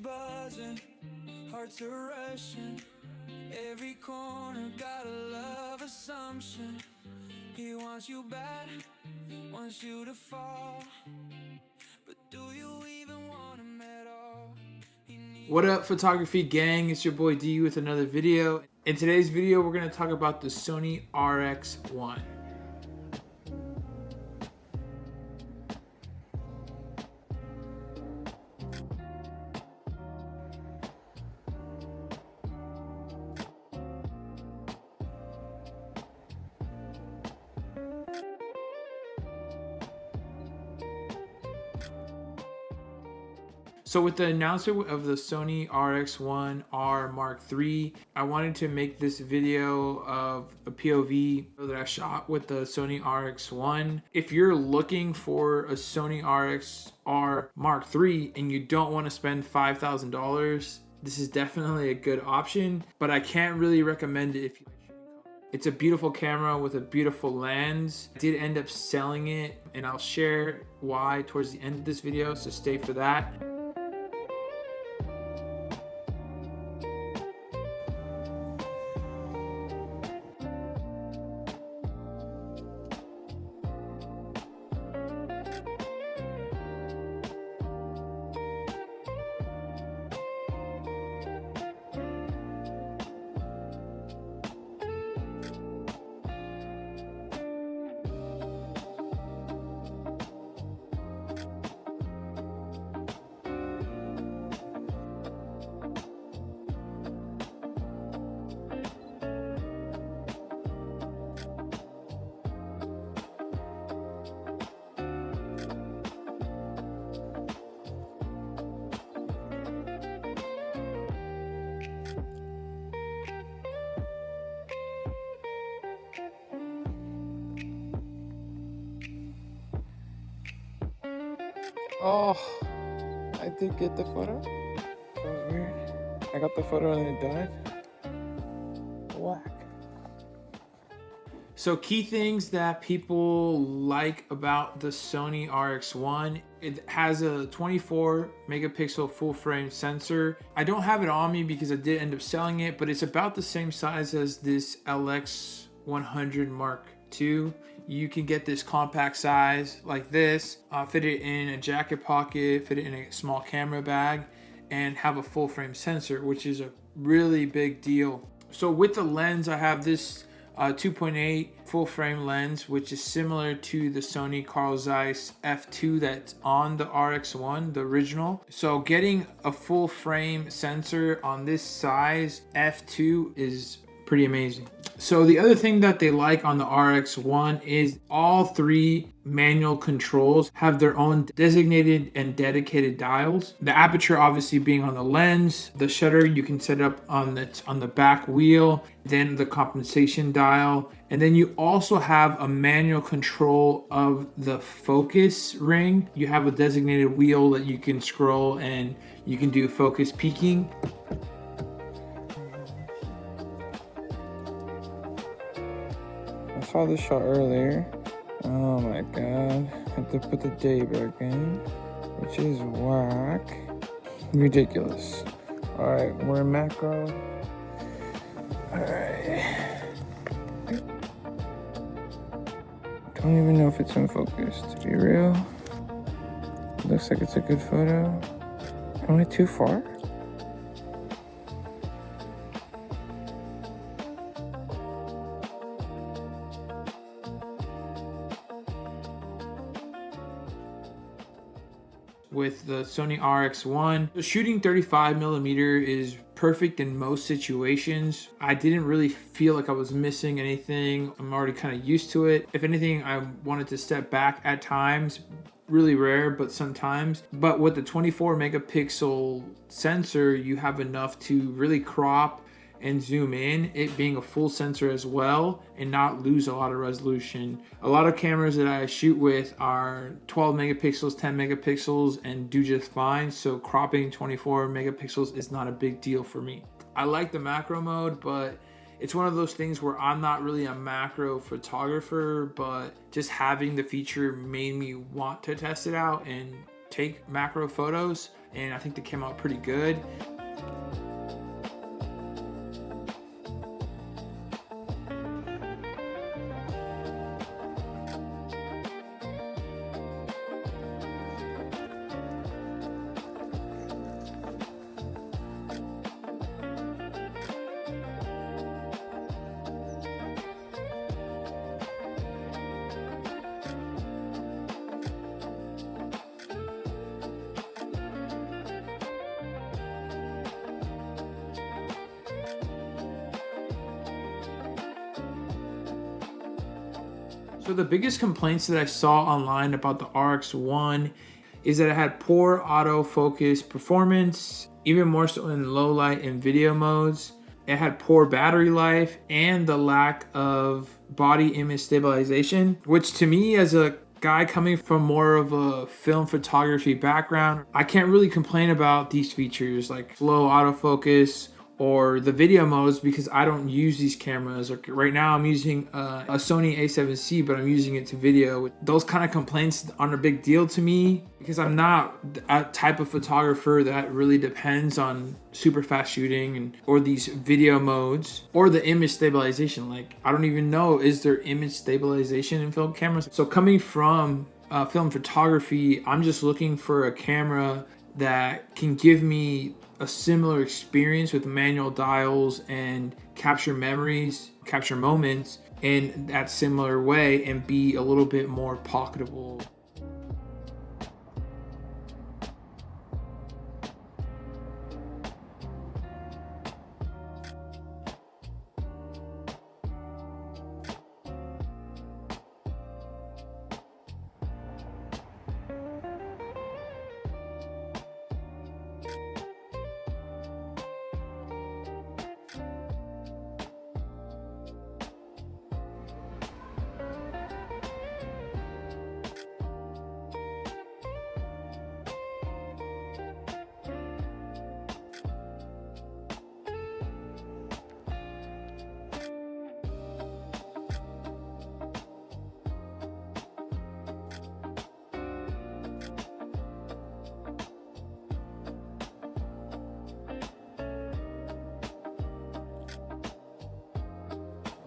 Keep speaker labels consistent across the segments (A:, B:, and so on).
A: buzzing, hearts are rushing. Every corner got a love assumption. He wants you bad, wants you to fall. But do you even want him at all? What up, photography gang? It's your boy D with another video. In today's video, we're going to talk about the Sony RX1. So with the announcement of the Sony RX1R Mark III, I wanted to make this video of a POV that I shot with the Sony RX1. If you're looking for a Sony RX1R Mark III and you don't want to spend $5,000, this is definitely a good option, but I can't really recommend it if you like shooting color. It's a beautiful camera with a beautiful lens. I did end up selling it, and I'll share why towards the end of this video, so stay for that. Oh, I did get the photo. That was weird. I got the photo and it died. Whack. So key things that people like about the Sony RX1, it has a 24 megapixel full frame sensor. I don't have it on me because I did end up selling it, but it's about the same size as this LX100 Mark II. You can get this compact size like this, fit it in a jacket pocket, fit it in a small camera bag, and have a full frame sensor, which is a really big deal. So with the lens, I have this 2.8 full frame lens, which is similar to the Sony Carl Zeiss f2 that's on the RX1, the original. So getting a full frame sensor on this size f2 is pretty amazing. So the other thing that they like on the RX1 is all three manual controls have their own designated and dedicated dials. The aperture obviously being on the lens, the shutter you can set up on the back wheel, then the compensation dial, and then you also have a manual control of the focus ring. You have a designated wheel that you can scroll and you can do focus peaking. I saw this shot earlier. Oh my god. I had to put the day back in, which is whack. Ridiculous. Alright, we're in macro. Alright. Don't even know if it's in focus, to be real. Looks like it's a good photo. Am I too far? With the Sony RX1, the shooting 35mm is perfect in most situations. I didn't really feel like I was missing anything. I'm already kind of used to it. If anything, I wanted to step back at times. Really rare, but sometimes. But with the 24 megapixel sensor, you have enough to really crop and zoom in, it being a full sensor as well, and not lose a lot of resolution. A lot of cameras that I shoot with are 12 megapixels, 10 megapixels, and do just fine, so cropping 24 megapixels is not a big deal for me. I like the macro mode, but it's one of those things where I'm not really a macro photographer, but just having the feature made me want to test it out, and take macro photos, and I think they came out pretty good. So the biggest complaints that I saw online about the RX1 is that it had poor autofocus performance, even more so in low light and video modes. It had poor battery life and the lack of body image stabilization, which to me, as a guy coming from more of a film photography background, I can't really complain about these features like slow autofocus or the video modes, because I don't use these cameras. Like right now I'm using a Sony A7C, but I'm using it to video. Those kind of complaints aren't a big deal to me because I'm not a type of photographer that really depends on super fast shooting or these video modes or the image stabilization. Like I don't even know, is there image stabilization in film cameras? So coming from film photography, I'm just looking for a camera that can give me a similar experience with manual dials and capture memories, capture moments in that similar way, and be a little bit more pocketable.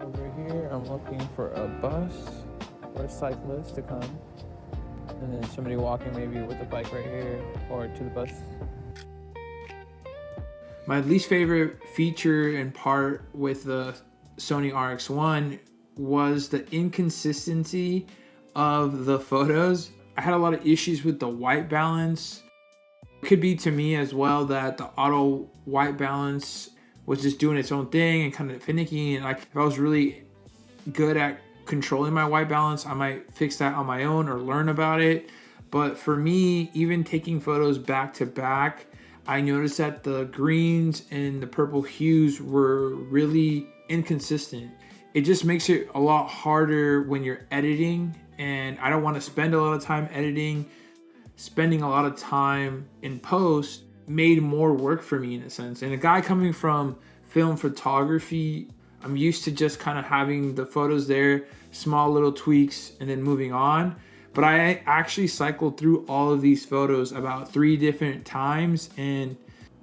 A: Over here, I'm looking for a bus or a cyclist to come, and then somebody walking maybe with a bike right here or to the bus. My least favorite feature and part with the Sony RX1 was the inconsistency of the photos. I had a lot of issues with the white balance. It could be to me as well that the auto white balance was just doing its own thing and kind of finicky, and like if I was really good at controlling my white balance, I might fix that on my own or learn about it. But for me, even taking photos back to back, I noticed that the greens and the purple hues were really inconsistent. It just makes it a lot harder when you're editing, and I don't want to spend a lot of time editing. Spending a lot of time in post made more work for me in a sense. And a guy coming from film photography, I'm used to just kind of having the photos there, small little tweaks, and then moving on. But I actually cycled through all of these photos about 3 different times. And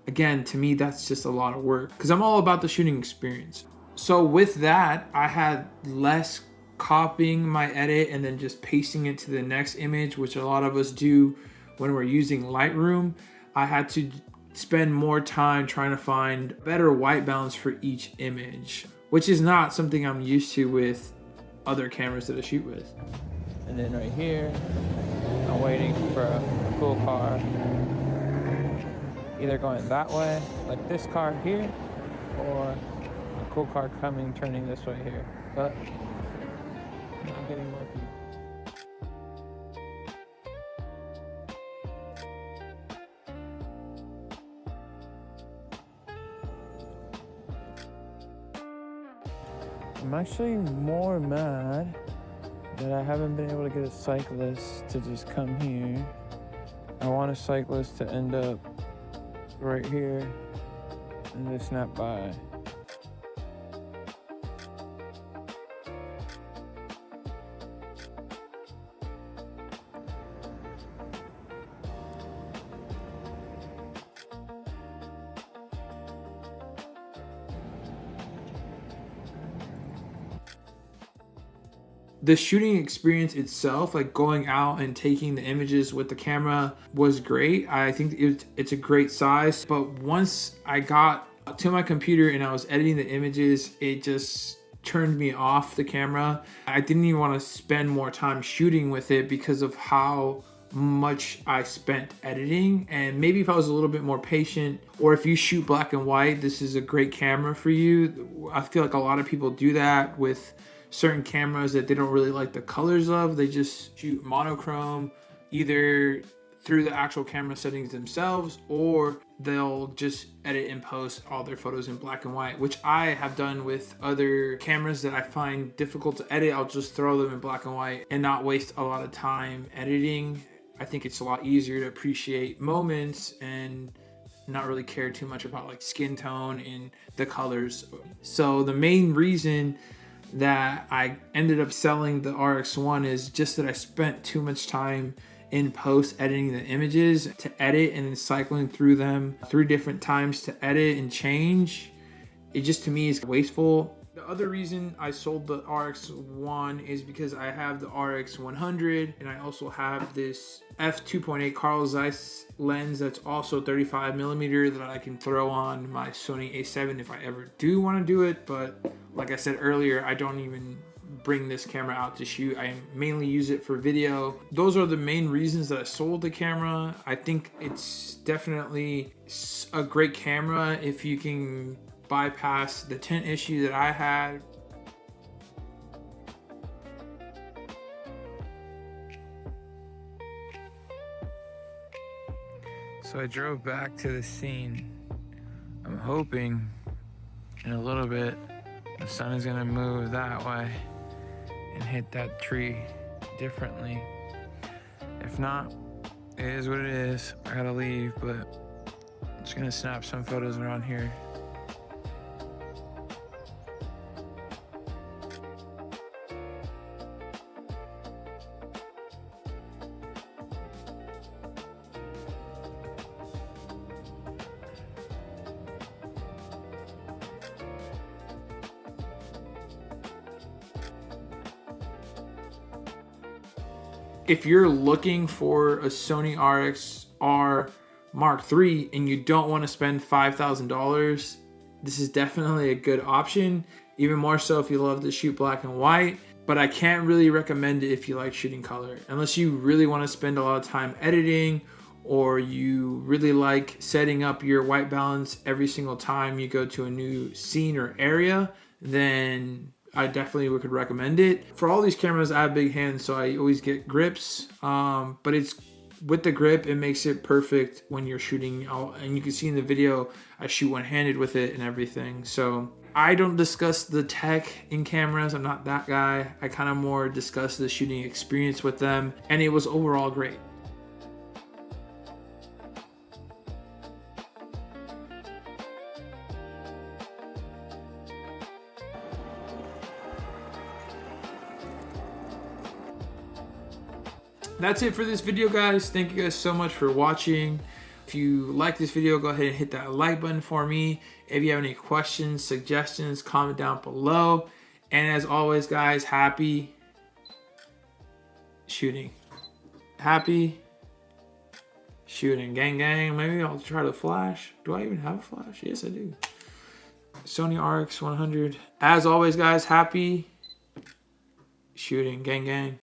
A: again, to me, that's just a lot of work because I'm all about the shooting experience. So with that, I had less copying my edit and then just pasting it to the next image, which a lot of us do when we're using Lightroom. I had to spend more time trying to find better white balance for each image, which is not something I'm used to with other cameras that I shoot with. And then right here, I'm waiting for a cool car, either going that way, like this car here, or a cool car coming, turning this way here. But I'm not getting lucky. I'm actually more mad that I haven't been able to get a cyclist to just come here. I want a cyclist to end up right here and just snap by. The shooting experience itself, like going out and taking the images with the camera, was great. I think it's a great size. But once I got to my computer and I was editing the images, it just turned me off the camera. I didn't even want to spend more time shooting with it because of how much I spent editing. And maybe if I was a little bit more patient, or if you shoot black and white, this is a great camera for you. I feel like a lot of people do that with certain cameras that they don't really like the colors of. They just shoot monochrome, either through the actual camera settings themselves, or they'll just edit and post all their photos in black and white, which I have done with other cameras that I find difficult to edit. I'll just throw them in black and white and not waste a lot of time editing. I think it's a lot easier to appreciate moments and not really care too much about like skin tone and the colors. So the main reason that I ended up selling the RX1 is just that I spent too much time in post editing the images to edit and then cycling through them 3 different times to edit and change. It just, to me, is wasteful. The other reason I sold the RX1 is because I have the RX100 and I also have this f2.8 Carl Zeiss lens that's also 35mm that I can throw on my Sony A7 if I ever do want to do it. But like I said earlier, I don't even bring this camera out to shoot. I mainly use it for video. Those are the main reasons that I sold the camera. I think it's definitely a great camera if you can bypass the tint issue that I had. So I drove back to the scene. I'm hoping in a little bit the sun is gonna move that way and hit that tree differently. If not, it is what it is. I gotta leave, but I'm just gonna snap some photos around here. If you're looking for a Sony RX1R Mark III and you don't want to spend $5,000, this is definitely a good option. Even more so if you love to shoot black and white. But I can't really recommend it if you like shooting color. Unless you really want to spend a lot of time editing, or you really like setting up your white balance every single time you go to a new scene or area, then I definitely could recommend it. For all these cameras, I have big hands, so I always get grips. But it's with the grip, it makes it perfect when you're shooting. And you can see in the video, I shoot one-handed with it and everything. So I don't discuss the tech in cameras. I'm not that guy. I kind of more discuss the shooting experience with them, and it was overall great. That's it for this video, guys. Thank you guys so much for watching. If you like this video, go ahead and hit that like button for me. If you have any questions, suggestions, comment down below. And as always, guys, happy shooting. Happy shooting. Gang, gang. Maybe I'll try to flash. Do I even have a flash? Yes, I do. Sony RX100. As always, guys, happy shooting. Gang, gang.